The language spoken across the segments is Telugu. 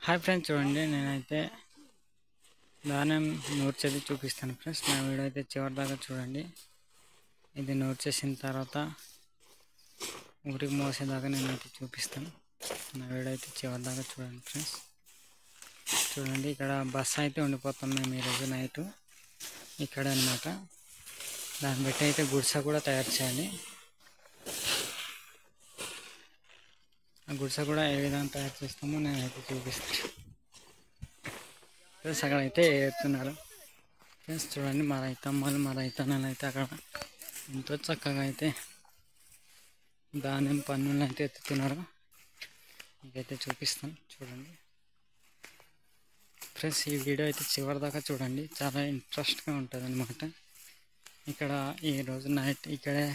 హాయ్ ఫ్రెండ్స్, చూడండి నేనైతే ధాన్యం నూర్చేది చూపిస్తాను ఫ్రెండ్స్. నా వీడియో అయితే చివరి దాకా చూడండి. ఇది నూర్చేసిన తర్వాత ఊరికి మోసేదాకా నేనైతే చూపిస్తాను. నా వీడియో అయితే చివరి దాకా చూడండి ఫ్రెండ్స్. చూడండి, ఇక్కడ బస్సు అయితే ఉండిపోతాం మేము ఈరోజు నైట్ ఇక్కడ అన్నమాట. దాన్ని బట్టి అయితే గుడిసె కూడా తయారు చేయాలి. ఆ గుడిసె కూడా ఏ విధంగా తయారు చేస్తామో నేనైతే చూపిస్తాను ఫ్రెండ్స్. అక్కడ అయితే ఎత్తున్నారు ఫ్రెండ్స్. చూడండి, మా రైతమ్మలు మా రైతన్నలు అయితే అక్కడ ఎంతో చక్కగా అయితే ధాన్యం పన్నులను అయితే ఎత్తుతున్నారు. మీకైతే చూపిస్తాను చూడండి ఫ్రెండ్స్. ఈ వీడియో అయితే చివరి దాకా చూడండి, చాలా ఇంట్రెస్ట్గా ఉంటుంది అన్నమాట. ఇక్కడ ఈరోజు నైట్ ఇక్కడే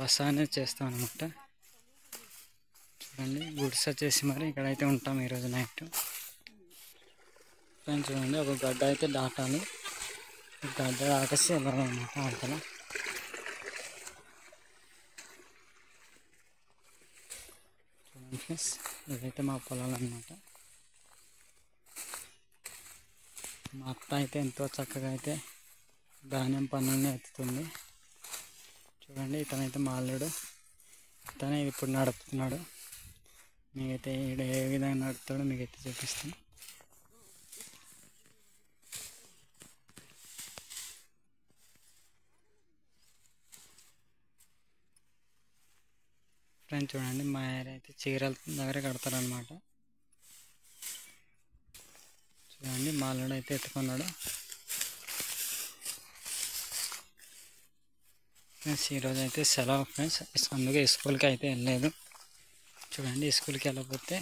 బస అనేది చేస్తాం అన్నమాట. చూడండి, గుడిసె చేసి మరి ఇక్కడైతే ఉంటాం ఈరోజు నైట్ ఫ్రెండ్స్. చూడండి, ఒక గడ్డ అయితే దాటాలి. గడ్డ దాటేసి వెళ్ళాలన్నమాట అవతల. చూడండి ఫ్రెండ్స్, ఇదైతే మా పొలాలు అన్నమాట. మా అత్త అయితే ఎంతో చక్కగా అయితే ధాన్యం పన్నుల్ని ఎత్తుతుంది. చూడండి, ఇతనైతే మా అల్లుడు. ఇతనే ఇప్పుడు నడుపుతున్నాడు. మీకైతే ఈడ ఏ విధంగా నడుపుతాడో మీకైతే చూపిస్తాను. ఫ్రెండ్స్ చూడండి, మా ఏరియా అయితే చీరల దగ్గర కడతారనమాట. చూడండి, మా అల్లుడు అయితే ఎత్తుకున్నాడు ఫ్రెండ్స్. ఈరోజు అయితే సెలవు ఫ్రెండ్స్, అందుకే స్కూల్కి అయితే వెళ్ళలేదు. చూడండి, స్కూల్కి వెళ్ళకపోతే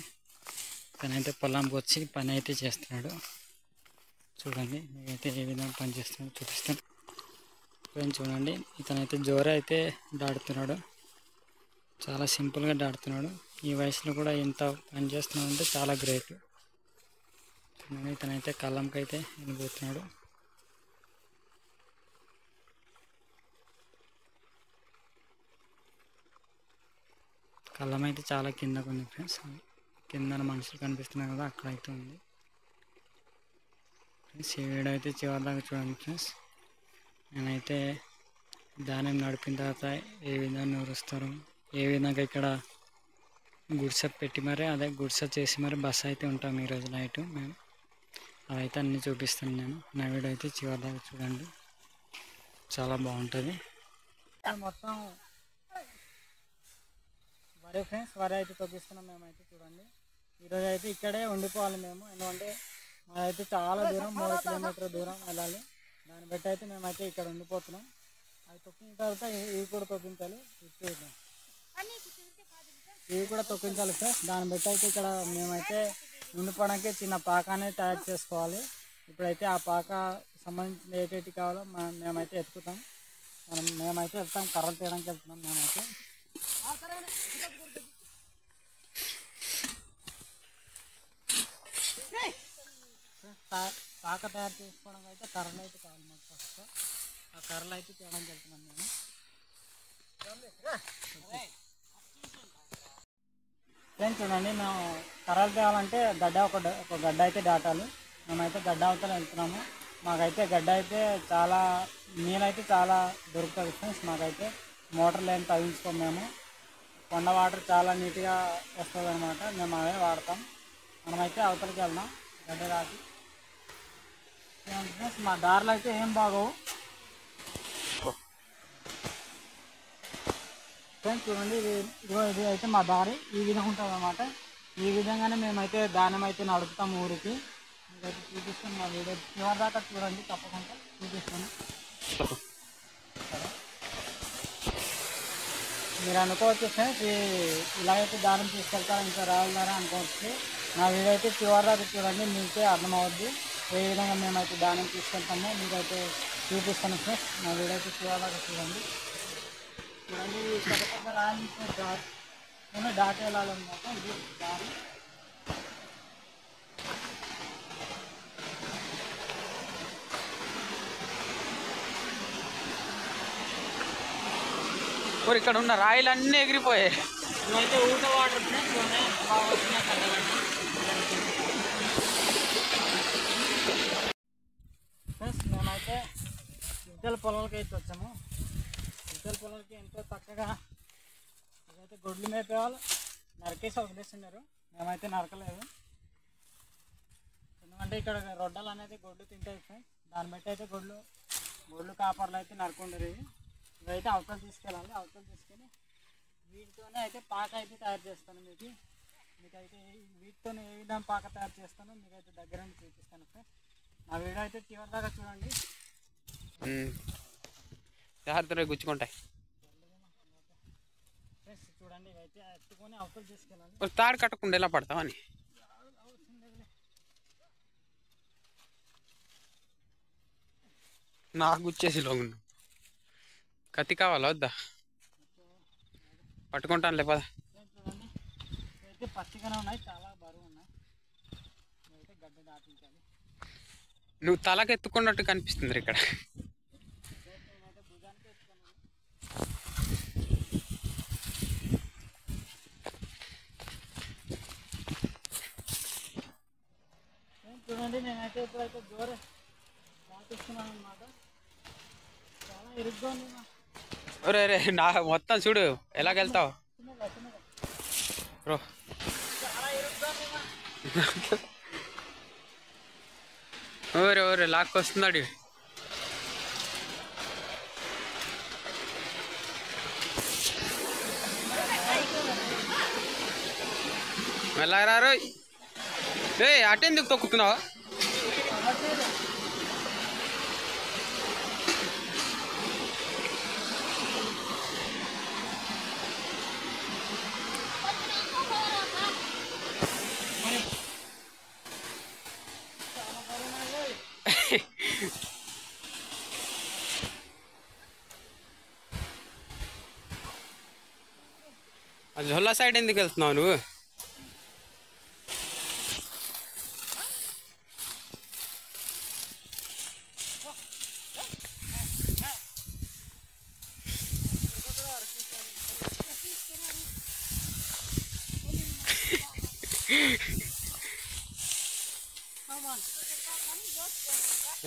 తనైతే పొలంకి వచ్చి పని అయితే చేస్తున్నాడు. చూడండి, మీకైతే ఏ విధంగా పని చేస్తున్నాడో చూపిస్తాను ఫ్రెండ్స్. చూడండి, ఇతనైతే జోర అయితే దాడుతున్నాడు. చాలా సింపుల్గా దాడుతున్నాడు. ఈ వయసులో కూడా ఎంత పని చేస్తున్నాడు అంటే చాలా గ్రేట్. చూడండి, ఇతనైతే కళ్ళంకి అయితే వెళ్ళిపోతున్నాడు. కళ్ళం అయితే చాలా కిందకు ఉంది ఫ్రెండ్స్. కింద మనుషులు కనిపిస్తున్నాయి కదా, అక్కడైతే ఉంది ఫ్రెండ్స్. ఈ వీడియో అయితే చివరి దాకా చూడండి ఫ్రెండ్స్. నేనైతే ధాన్యం నడిపిన తర్వాత ఏ విధంగా నూరుస్తారు, ఏ విధంగా ఇక్కడ గుడిసె పెట్టి మరి అదే గుడిసె చేసి మరి బస్సు అయితే ఉంటాం ఈరోజు నైట్ మేము. అవైతే అన్నీ చూపిస్తాను నేను. నా వీడియో అయితే చివరి దాకా చూడండి, చాలా బాగుంటుంది. మొత్తం వరి ఫ్రెండ్స్, వరి అయితే తొక్కిస్తున్నాం మేమైతే. చూడండి, ఈరోజు అయితే ఇక్కడే ఉండిపోవాలి మేము. ఎందుకంటే మాదైతే చాలా దూరం, 3 కిలోమీటర్ల దూరం వెళ్ళాలి. దాన్ని బట్టి అయితే మేమైతే ఇక్కడ ఉండిపోతున్నాం. అవి తొక్కిన తర్వాత ఇవి కూడా తొక్కించాలి. ఇవి కూడా తొక్కించాలి ఫ్రెండ్స్. దాన్ని బట్టి అయితే ఇక్కడ మేమైతే ఉండిపోవడానికి చిన్న పాక అనేది తయారు చేసుకోవాలి. ఇప్పుడైతే ఆ పాక సంబంధించిన ఏటేటి కావాలో మేమైతే ఎత్తుకుతాం. మేమైతే వెళ్తాం, కర్రలు తీయడానికి వెళ్తున్నాం మేమైతే. పాక తయారు చేసుకోవడానికి అయితే కర్రలు అయితే కావాలి మాకు. ఫస్ట్ ఆ కర్రలు అయితే తీయడానికి వెళ్తున్నాం మేము. ఫ్రెండ్స్ చూడండి, మేము కర్రలు తేవాలంటే ఒక గడ్డ అయితే దాటాలి. మేమైతే గడ్డ అవతల వెళ్తున్నాము. మాకైతే గడ్డ అయితే చాలా నీళ్ళైతే చాలా దొరుకుతుంది ఫ్రెండ్స్. మాకైతే మోటార్లు ఏం తగ్గించుకోము మేము. కొండ వాటర్ చాలా నీట్గా వస్తుంది అనమాట. మేము అవే వాడతాం. మనమైతే అవతలకి వెళ్దాం గడ్డ దాటి ఫ్రెండ్స్. మా దారిలో అయితే ఏం బాగోవు ఫ్రెండ్స్. చూడండి, ఇది అయితే మా దారి ఈ విధంగా ఉంటుంది అన్నమాట. ఈ విధంగానే మేమైతే ధాన్యం అయితే నడుపుతాము ఊరికి. మీకైతే చూపిస్తాను. మా వీడియో చివరి దాకా చూడండి, తప్పకుండా చూపిస్తాను. మీరు అనుకోవచ్చు ఫ్రెండ్స్, ఇలాగైతే ధాన్యం తీసుకెళ్తారా, ఇంకా రావాలరా అనుకోవచ్చు. నా వీడియో అయితే చివరి దాకా చూడండి, మీకే అర్థమవుద్ది ఏ విధంగా మేమైతే ధాన్యం తీసుకెళ్తామో మీకైతే చూపిస్తాను ఫ్రెండ్స్. నా వీడియో అయితే చివరి దాకా చూడండి. చూడండి, పెద్ద పెద్ద రాళ్ళు దాటి వెళ్ళాలన్నమాట. ఇది దారి. ఇక్కడ ఉన్న రాయిలన్నీ ఎగిరిపోయాయి. ఇవైతే ఊట వాటర్ ఫ్రెండ్స్ బాగా వచ్చినాయి. పొలాలకి అయితే వచ్చాము. ఇద్దరు పొలాలకి ఎంతో చక్కగా ఇదైతే గొడ్లు మేపేవాళ్ళు నరికేసి వదిలేస్తున్నారు. మేమైతే నరకలేదు, ఎందుకంటే ఇక్కడ రొడ్డలు అనేది గొడ్లు తింటాయి ఫ్రెండ్స్. దాన్ని బట్టి అయితే గొడ్లు కాపర్లు అయితే నరుకుండరు. ఇవైతే అవతల తీసుకెళ్ళాలి. అవతల తీసుకెళ్ళి వీటితోనే అయితే పాక అయితే తయారు చేస్తాను. మీకైతే వీటితో ఏ విధంగా పాక తయారు చేస్తానో మీకైతే దగ్గర నుండి చూపిస్తాను ఫ్రెండ్స్. నా వీడియో అయితే చివరి దాకా చూడండి. గుచ్చుకుంటాయి ఫ్రెండ్స్, చూడండి ఇవైతే ఎత్తుకొని అవతల తీసుకెళ్ళాలి. తాడు కట్టకుండా ఎలా పడతావని నాకు గుచ్చేసి లోగుండు. కత్తి కావాలా వద్దా? పట్టుకుంటాను లేపదా. చూడండి ఇవైతే పచ్చిగానే ఉన్నాయి, చాలా బరువు ఉన్నాయి. ఇవైతే గడ్డ దాటించాలి. నువ్వు తలకు ఎత్తుకున్నట్టు కనిపిస్తుంది ఇక్కడ. నేనైతే భుజానికి ఎత్తుకున్నాను. చూడండి నేనైతే ఇప్పుడైతే జోరు దాటిస్తున్నాను అన్నమాట. చాలా ఇరుగ్గా ఉంది. ఒరే రే నా మొత్తం చూడు ఎలాగెళ్తావు బ్రో. చాలా ఇరుగ్గా ఉంది. ఓరే ఓరే లాక్కొస్తున్నాడు. వెళ్ళారు. అటెందుకు తొక్కుతున్నావా? జొల్లా సైడ్ ఎందుకు వెళ్తున్నావు నువ్వు?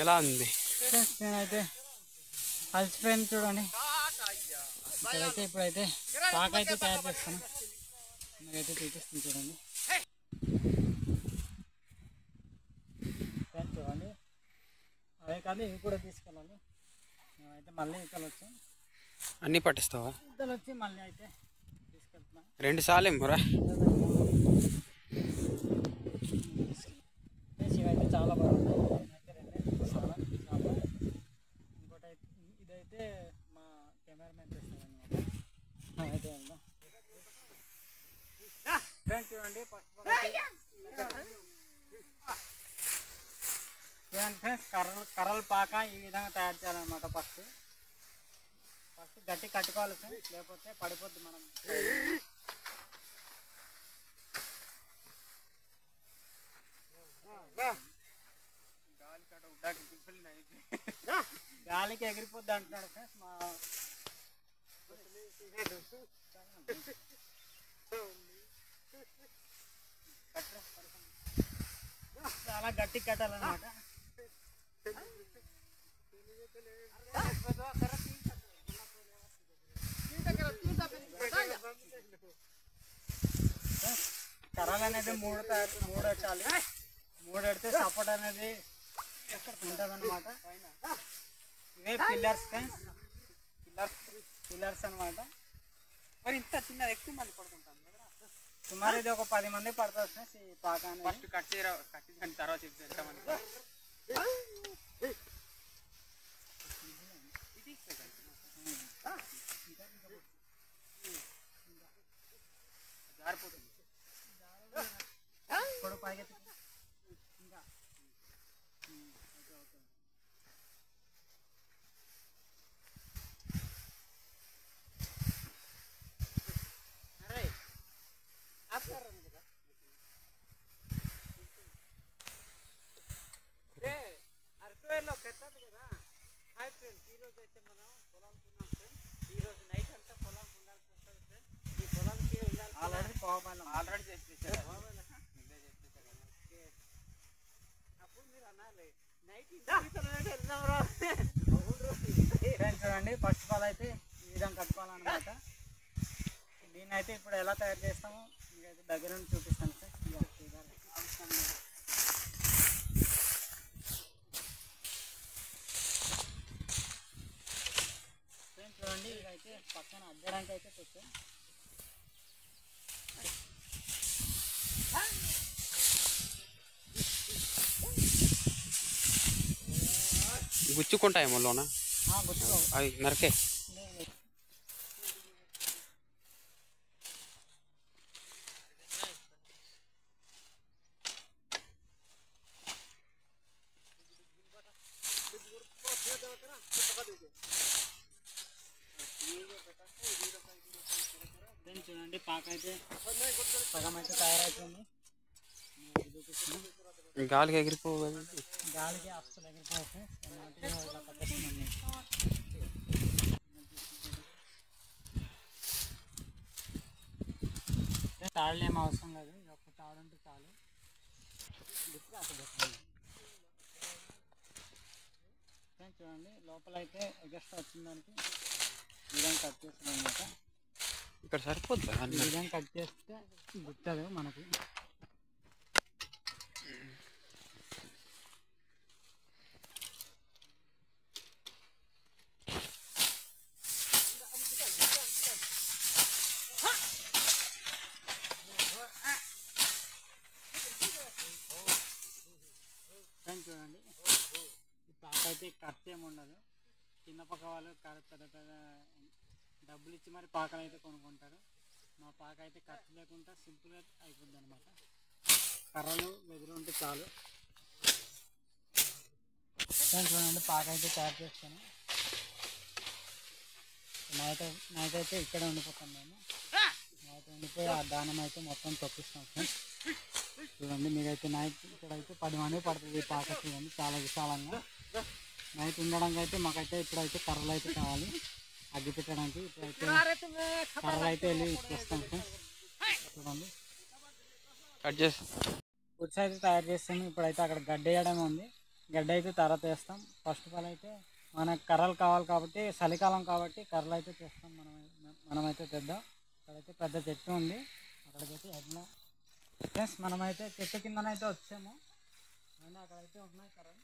ఎలా ఉంది? నేనైతే అలసిపోయింది. చూడండి ఇప్పుడైతే పాక అయితే తయారు చేస్తాను. మీరైతే చూపిస్తాను చూడండి. చూడండి అవే కాదు ఇవి కూడా తీసుకెళ్ళాలి. మేమైతే మళ్ళీ ఇక్కడ వచ్చాం. అన్నీ పట్టిస్తావా? ఇద్దరు వచ్చి మళ్ళీ అయితే తీసుకెళ్తున్నాం. 2 సార్లు ఏమోరా. ఇవైతే చాలా బాగుంటాయి. ఇంకోటి ఇదైతే మా కెమెరామెన్ చేస్తాను అనమాట. అయితే వెళ్దాం. చూడండి ఫస్ట్ ఫ్రెండ్స్ కర్రల పాక ఈ విధంగా తయారు చేయాలన్నమాట. ఫస్ట్ గట్టి కట్టుకోవాలి ఫ్రెండ్స్, లేకపోతే పడిపోద్ది. మనం గాలికి ఎగిరిపోద్ది అంటున్నాడు ఫ్రెండ్స్ మా. చాలా గట్టి కట్టాలన్నమాట. కర్రలు అనేది 3 వచ్చాలి. 3 ఎడితే సపోర్ట్ అనేది ఉంటుంది అన్నమాట. ఇవే పిల్లర్స్ ఫ్రెండ్స్, పిల్లర్స్ అనమాట. మరి ఇంత చిన్నది ఎక్కువ మంది పడుకుంటాను. సుమారు ఇది ఒక 10 మంది పడుతుంది ఫ్రెండ్స్ ఈ పాక అనేది. ఫస్ట్ కట్టి తర్వాత చెప్తే ఎంతమంది జారిపోతుంది. ఇప్పుడు పైకి ఇంకా అరకువేలో పెట్టదు కదా. హాయ్ ఫ్రెండ్స్, ఈరోజు అయితే మనం పొలానికి ఉన్నాం ఫ్రెండ్స్. ఈరోజు నైట్ అంతా పొలానికి ఉండాల్సి వస్తుంది ఫ్రెండ్స్. ఈ పొలానికి ఆల్రెడీ చేసేసారు. అప్పుడు మీరు అనాలి నైట్ వెళ్దాం రా. చూడండి ఫస్ట్ ఆఫ్ ఆల్ అయితే ఈ విధంగా కట్టుకోవాలన్నమాట. దీన్ని అయితే ఇప్పుడు ఎలా తయారు చేస్తామో మీకైతే దగ్గర నుండి చూపిస్తాను సార్. చూడండి ఇదైతే పక్కన అద్దడానికి అయితే పెట్టాం. గుచ్చుకుంటాయేమో లోన గుచ్చుకో అవి నరకే. చూడండి పాక అయితే సగం అయితే తయారైతుంది. గాలికి ఎగిరిపోవాలి. గాలికి అస్సలు ఎగిరిపోతే ఇలా పట్టేస్తుందండి. తాళ్ళు ఏం అవసరం లేదు, ఒక తాడు ఉంటే చాలు. చూడండి లోపల అయితే ఎగస్ట్రా వచ్చిందానికి ఈ విధంగా కట్ చేస్తుంది అనమాట. ఇక్కడ సరిపోద్దా? ఈ విధంగా కట్ చేస్తే గుర్తుంది మనకి. చూడండి ఈ పాక అయితే ఖర్చు ఏమి ఉండదు. చిన్న పక్క వాళ్ళు పెద్ద పెద్ద డబ్బులు ఇచ్చి మరి పాకలు అయితే కొనుక్కుంటారు. మా పాక అయితే ఖర్చు లేకుండా సింపుల్గా అయిపోద్ది అనమాట. కర్రలు వెదురు ఉంటే చాలు. చూడండి పాక అయితే తయారు చేస్తాను. నైట్ అయితే ఇక్కడే ఉండిపోతాం మేము. నైట్ ఉండిపోయి ఆ దానం అయితే మొత్తం తొక్కిస్తాం ఫ్రెండ్స్. చూడండి మీరైతే నైట్ ఇక్కడైతే 10 మంది పడుతుంది ఈ పాక. చూడండి చాలా విశాలంగా. నైట్ ఉండడానికి అయితే మాకైతే ఇప్పుడైతే కర్రలు అయితే కావాలి అగ్గి పెట్టడానికి. ఇప్పుడైతే కర్రలు అయితే వెళ్ళి ఇచ్చేస్తాం ఫ్రెండ్స్. చూడండి కట్ చేసి ఫుడ్స్ అయితే తయారు చేస్తాము. ఇప్పుడైతే అక్కడ గడ్డ వేయడం ఉంది. గడ్డ అయితే తర్వాత వేస్తాం. ఫస్ట్ ఆఫ్ ఆల్ అయితే మనకు కర్రలు కావాలి కాబట్టి చలికాలం కాబట్టి కర్రలు అయితే తెస్తాం. మనమైతే తెద్దాం. అక్కడైతే పెద్ద చెట్టు ఉంది, అక్కడికైతే ఎట్లా ఫ్రెండ్స్ మనమైతే చెట్టు కిందనైతే వచ్చాము. అండ్ అక్కడైతే ఉన్నాయి కర్రలు.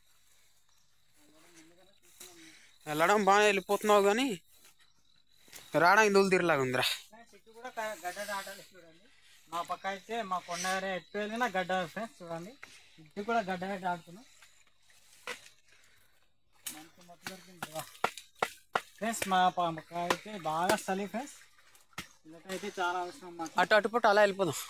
వెళ్ళడం బాగా వెళ్ళిపోతున్నావు కానీ రావడానికి దూలు తీరలాగా ఉందిరా. చెట్టు కూడా గడ్డ దాటాలి. చూడండి మా పక్క అయితే మా కొండ ఎట్టు వెళ్ళినా గడ్డ ఫ్రెండ్స్. చూడండి ఇటు కూడా గడ్డ దాటుతున్నాం. మంచి మొత్తం దొరికింది ఫ్రెండ్స్. మా పక్క అయితే బాగా చలి ఫ్రెండ్స్. ఇదైతే చాలా అవసరం మాకు. అటు అటుపట్టు అలా వెళ్ళిపోదాం.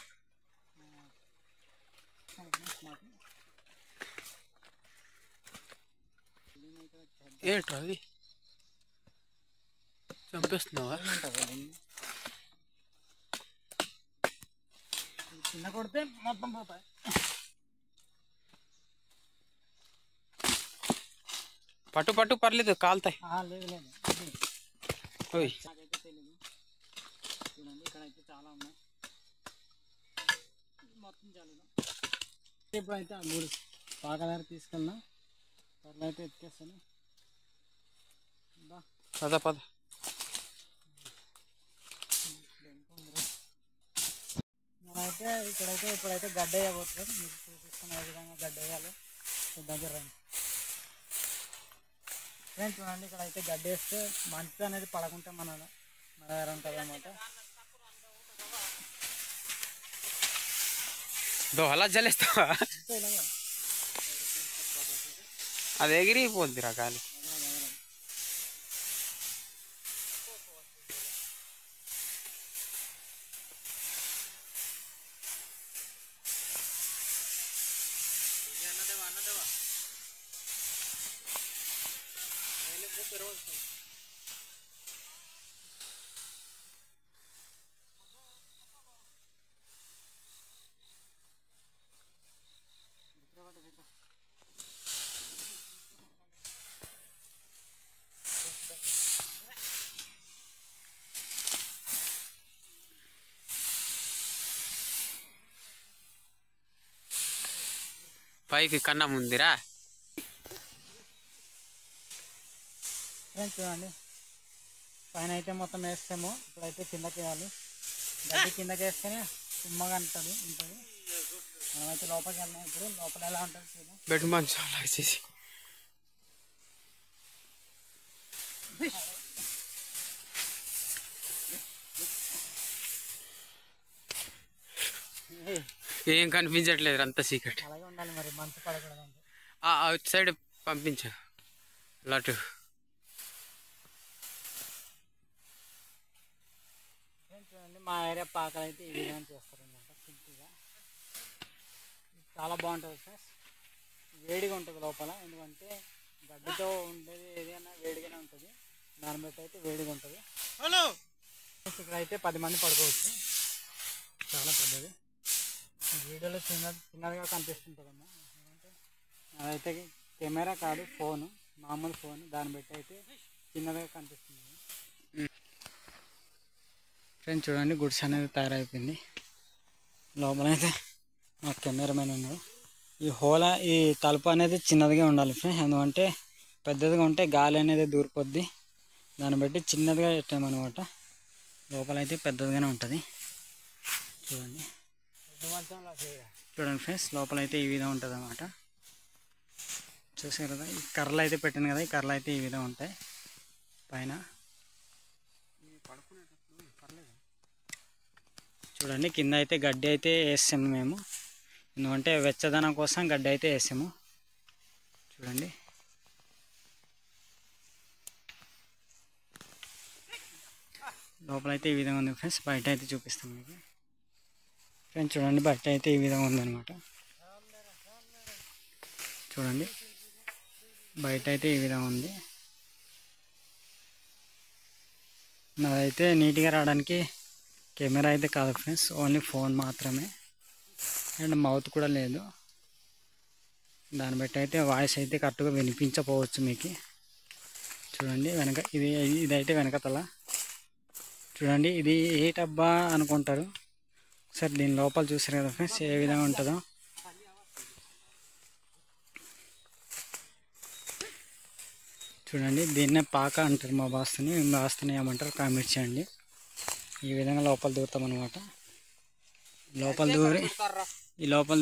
ఏంటో అది చంపేస్తున్నావా? చిన్న కొడితే మొత్తం పోతాయి. పట్టు పట్టు పర్లేదు, కాలుతాయి. లేదు లేదు ఓయ్ నాకైతే తెలీదు. చూడండి ఇక్కడైతే చాలా ఉన్నాయి మొత్తం చల్లుదాం. ఇప్పుడైతే ఆ గుడి పాక దగ్గర తీసుకెళ్ళినా త్వరలో అయితే ఎత్తుకేస్తాను. పద పద. మనమైతే ఇప్పుడైతే గడ్డ వేయబోతుంది. మీకు చూపిస్తున్న ఏ విధంగా గడ్డ వేయాలో దగ్గర రండి ఫ్రెండ్స్. చూడండి ఇక్కడైతే గడ్డ వేస్తే మంచి అనేది పడకుంటే మన దగ్గర ఉంటుంది అన్నమాట. అలా జలేస్తావా? అది ఎగిరిపోద్దిరా గాలి. పైకి కన్నా ముందిరా ఫ్రెండ్స్. చూడండి పైన అయితే మొత్తం వేస్తాము. ఇప్పుడైతే కిందకి వేయాలి. గడ్డి కిందకి వేస్తేనే ఉమ్మగా ఉంటుంది. మనమైతే లోపలికి వెళ్దాం. ఇప్పుడు లోపల ఎలా ఉంటుంది చూద్దాం. బెడ్ మంచం వేసేసి ఏం కనిపించట్లేదు, అంత సీక్రెట్. అలాగే ఉండాలి మరి, మంచు పడకూడదు అంటే. అవుట్ సైడ్ పంపించు లటు. చూడండి, మా ఏరియా పాకలు అయితే ఈ విధంగా చేస్తారనమాట. సింపుల్గా చాలా బాగుంటుంది ఫ్రెండ్స్. వేడిగా ఉంటుంది లోపల, ఎందుకంటే గడ్డితో ఉండేది ఏదైనా వేడిగానే ఉంటుంది. దాన్ని బట్టి అయితే వేడిగా ఉంటుంది. హలో, ఇక్కడ అయితే 10 మంది పడుకోవచ్చు. చాలా పెద్దది. వీడియోలో చిన్నదిగా కనిపిస్తుంటుందమ్మా. ఎందుకంటే అదైతే కెమెరా కాదు, ఫోను, మామూలు ఫోన్. దాన్ని బట్టి అయితే చిన్నదిగా కనిపిస్తుంది. ఫ్రెండ్స్ చూడండి, గుడ్స్ అనేది తయారైపోయింది. లోపలైతే మా కెమెరామెన్ ఉన్నాడు. ఈ తలుపు అనేది చిన్నదిగా ఉండాలి ఫ్రెండ్స్, ఎందుకంటే పెద్దదిగా ఉంటే గాలి అనేది దూరిపోద్ది. దాన్ని బట్టి చిన్నదిగా పెట్టామన్నమాట. లోపలైతే పెద్దదిగానే ఉంటుంది. చూడండి ఫ్రెండ్స్, లోపలైతే ఈ విధంగా ఉంటుంది అన్నమాట. చూసారు కదా, ఈ కర్రలు అయితే పెట్టాను కదా, ఈ కర్రలు అయితే ఈ విధంగా ఉంటాయి పైన. చూడండి, కింద అయితే గడ్డి అయితే వేసాము మేము, ఎందుకంటే వెచ్చదనం కోసం గడ్డి అయితే వేసాము. చూడండి, లోపలైతే ఈ విధంగా ఉంది ఫ్రెండ్స్. బయట అయితే చూపిస్తాం మీకు. ఫ్రెండ్స్ చూడండి, బయట అయితే ఈ విధంగా ఉందన్నమాట. చూడండి, బయట అయితే ఈ విధంగా ఉంది. నాదైతే నీట్గా రావడానికి కెమెరా అయితే కాదు ఫ్రెండ్స్, ఓన్లీ ఫోన్ మాత్రమే. అండ్ మౌత్ కూడా లేదు. దాన్ని బట్టి అయితే వాయిస్ అయితే కరెక్ట్గా వినిపించకపోవచ్చు మీకు. చూడండి, ఇదైతే వెనకతల. చూడండి, ఇది ఏ డబ్బా అనుకుంటారు. ఒకసారి దీని లోపల చూసారు కదా ఫ్రెండ్స్, ఏ విధంగా ఉంటుందో. చూడండి, దీన్నే పాక అంటారు మా భాషని ఏమంటారు కామెంట్ చేయండి. ఈ విధంగా లోపల దూరుతాం అనమాట. లోపల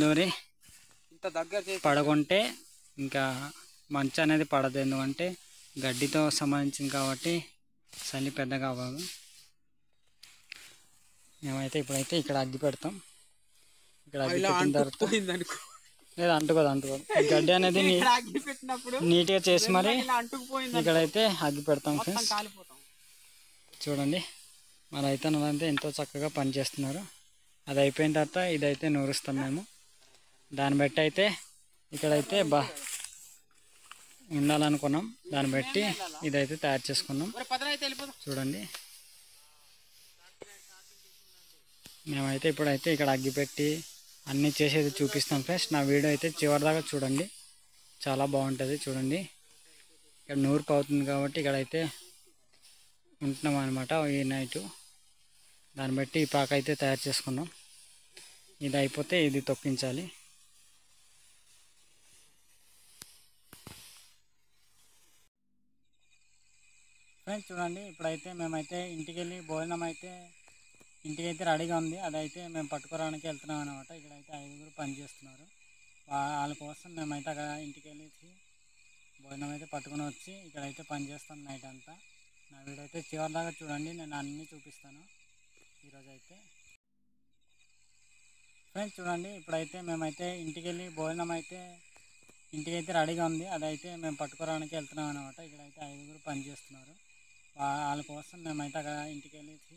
దూరి ఇంత దగ్గర పడకుంటే ఇంకా మంచు అనేది పడదు, ఎందుకంటే గడ్డితో సంబంధించింది కాబట్టి చలి పెద్దగా అవ్వదు. మేమైతే ఇప్పుడైతే ఇక్కడ అగ్గి పెడతాం. ఇక్కడ అగ్గి పెట్టిన తర్వాత లేదా అంటుకోదు. గడ్డి అనేది నీట్గా చేసి మరి ఇక్కడైతే అగ్గి పెడతాం ఫ్రెండ్స్. చూడండి, మా రైతన్నలంతా ఎంతో చక్కగా పనిచేస్తున్నారు. అది అయిపోయిన తర్వాత ఇదైతే నూరుస్తాం మేము. దాన్ని బట్టి అయితే ఇక్కడైతే ఉండాలనుకున్నాం. దాన్ని బట్టి ఇదైతే తయారు చేసుకున్నాం. చూడండి, మేమైతే ఇప్పుడైతే ఇక్కడ అగ్గి పెట్టి అన్నీ చేసేది చూపిస్తాం ఫ్రెండ్స్. నా వీడియో అయితే చివరిదాకా చూడండి, చాలా బాగుంటుంది. చూడండి, ఇక్కడ నూర్పు అవుతుంది కాబట్టి ఇక్కడైతే ఉంటున్నాం అనమాట ఈ నైటు. దాన్ని బట్టి ఈ పాక అయితే తయారు చేసుకున్నాం. ఇది అయిపోతే ఇది తొక్కించాలి. ఫ్రెండ్స్ చూడండి, ఇప్పుడైతే మేమైతే ఇంటికి వెళ్ళి భోజనం అయితే ఇంటికైతే రెడీగా ఉంది. అదైతే మేము పట్టుకోవడానికి వెళ్తున్నాం అనమాట. ఇక్కడైతే 5గురు పని చేస్తున్నారు. వాళ్ళ కోసం మేమైతే అక్కడ ఇంటికి వెళ్ళేసి భోజనం అయితే పట్టుకొని వచ్చి ఇక్కడైతే పని చేస్తాం నైట్ అంతా. నా వీడియో అయితే చివరి దాకా చూడండి, నేను అన్నీ చూపిస్తాను ఈరోజు అయితే. ఫ్రెండ్స్ చూడండి, ఇప్పుడైతే మేమైతే ఇంటికి వెళ్ళి భోజనం అయితే ఇంటికైతే రెడీగా ఉంది. అదైతే మేము పట్టుకోవడానికి వెళ్తున్నాం అనమాట. ఇక్కడైతే 5గురు పని చేస్తున్నారు. వాళ్ళ కోసం మేమైతే అక్కడ ఇంటికి వెళ్ళేసి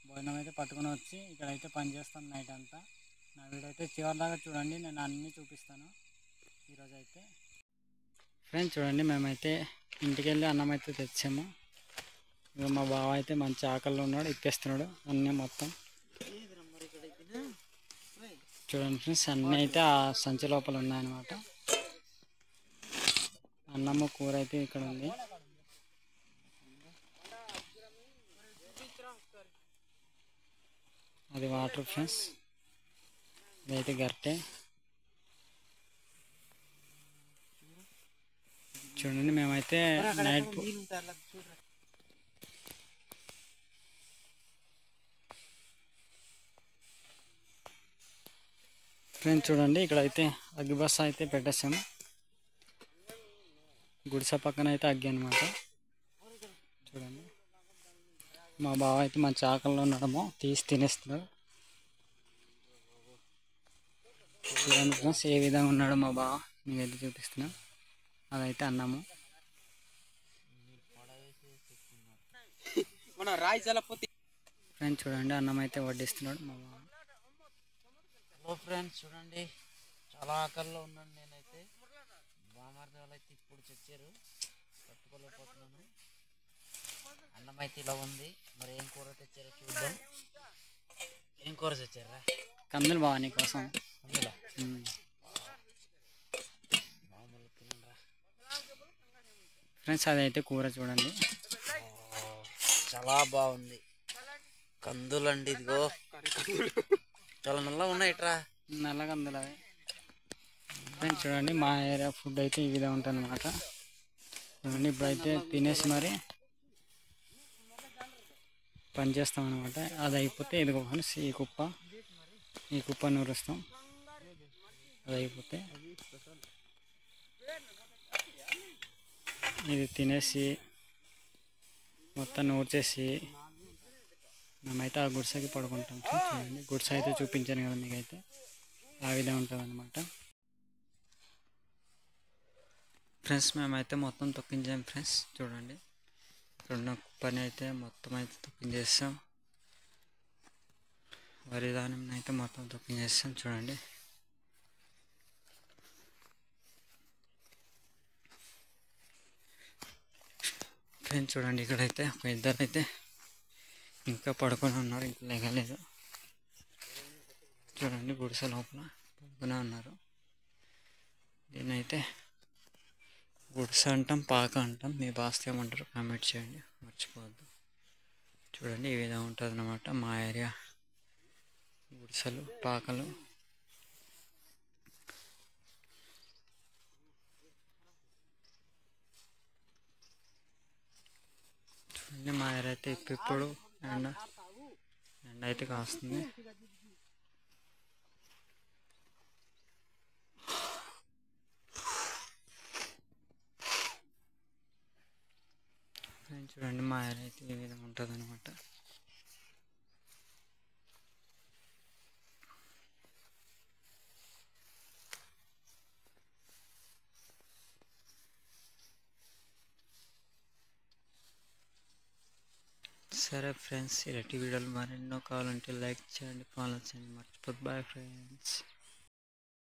భోజనం అయితే పట్టుకొని వచ్చి ఇక్కడైతే పని చేస్తాం నైట్ అంతా. నా వీడియో అయితే చివరి దాకా చూడండి, నేను అన్నీ చూపిస్తాను ఈరోజు అయితే. ఫ్రెండ్స్ చూడండి, మేమైతే ఇంటికి వెళ్ళి అన్నం అయితే తెచ్చాము. ఇక మా బావ అయితే మంచి ఆకలిలో ఉన్నాడు, ఇప్పేస్తున్నాడు అన్నీ మొత్తం. చూడండి ఫ్రెండ్స్, అన్నీ అయితే ఆ సంచి లోపల ఉన్నాయన్నమాట. అన్నము కూర అయితే ఇక్కడ ఉంది. అది వాటర్ ఫ్రెండ్స్, ఇదైతే గరిటె. చూడండి, మేమైతే ఫ్రెండ్స్ చూడండి, ఇక్కడ అయితే అగ్గి బస్స అయితే పెట్టేసాము. గుడిసె పక్కన అయితే అగ్గి అనమాట. చూడండి, మా బావ అయితే మంచి ఆకలిలో ఉన్నాడేమో, తీసి తినేస్తున్నాడు. చూడండి ఫ్రెండ్స్, ఏ విధంగా ఉన్నాడో మా బావ మీకైతే చూపిస్తున్నా. అదైతే అన్నము. ఫ్రెండ్స్ చూడండి, అన్నం అయితే వడ్డిస్తున్నాడు మా బావ. హలో ఫ్రెండ్స్ చూడండి, చాలా ఆకలిలో ఉన్నాను నేనైతే. బామార్ది వాళ్ళు అయితే ఇప్పుడు చచ్చారు, తట్టుకోలేకపోతున్నాను. అన్నం అయితే ఇలా ఉంది. మరి ఏం కూర తెచ్చారో చూద్దాం. ఏం కూర తెచ్చారా? కందులు బావ నీకోసం. అందులో మామూలు తినండిరా. ఫ్రెండ్స్ అదైతే కూర చూడండి. చాలా బాగుంది. కందులండి, ఇదిగో చాలా నల్లగా ఉన్నాయి ఇట్రా. నల్ల కందులు అవి. ఫ్రెండ్స్ చూడండి, మా ఏరియా ఫుడ్ అయితే ఈ విధంగా ఉంటుంది అనమాట. చూడండి, ఇప్పుడైతే తినేసి మరి పని చేస్తాం అనమాట. అది అయిపోతే ఇదిగో ఫ్రెండ్స్ ఈ కుప్ప నూరుస్తాం. అది అయిపోతే ఇది తినేసి మొత్తం నూర్చేసి మేమైతే ఆ గుడిసెకి పడుకుంటాం. చూడండి, గుడిసె అయితే చూపించాను కదా మీకైతే, ఆ విధంగా ఉంటుంది అనమాట. ఫ్రెండ్స్ మేమైతే మొత్తం తొక్కించాం ఫ్రెండ్స్. చూడండి, ఇక్కడున్న కుప్పని అయితే మొత్తం అయితే తొక్కించేస్తాం. వరి ధాన్యం అయితే మొత్తం తొక్కించేస్తాం. చూడండి, ఫ్రెండ్స్ చూడండి, ఇక్కడైతే ఒక ఇద్దరు అయితే ఇంకా పడుకొని ఉన్నారు, ఇంకా లేగలేదు. చూడండి, గుడిసె లోపల పడుకునే ఉన్నారు. దీనైతే గుడిసె అంటాం, పాక అంటాం. మీ భాష ఏమంటారు కామెంట్ చేయండి, మర్చిపోవద్దు. చూడండి, ఈ విధంగా ఉంటుంది అన్నమాట మా ఏరియా గుడిసెలు, పాకలు. చూడండి, మా ఏరియా అయితే ఇప్పుడు ఎండ అయితే కాస్తుంది. చూడండి, మా ఏరియా అయితే ఈ విధంగా ఉంటుంది అనమాట. సరే ఫ్రెండ్స్, ఇలాంటి వీడియోలు మరెన్నో కావాలంటే లైక్ చేయండి, ఫాలో చేయండి, మర్చిపోద్దు. Bye friends.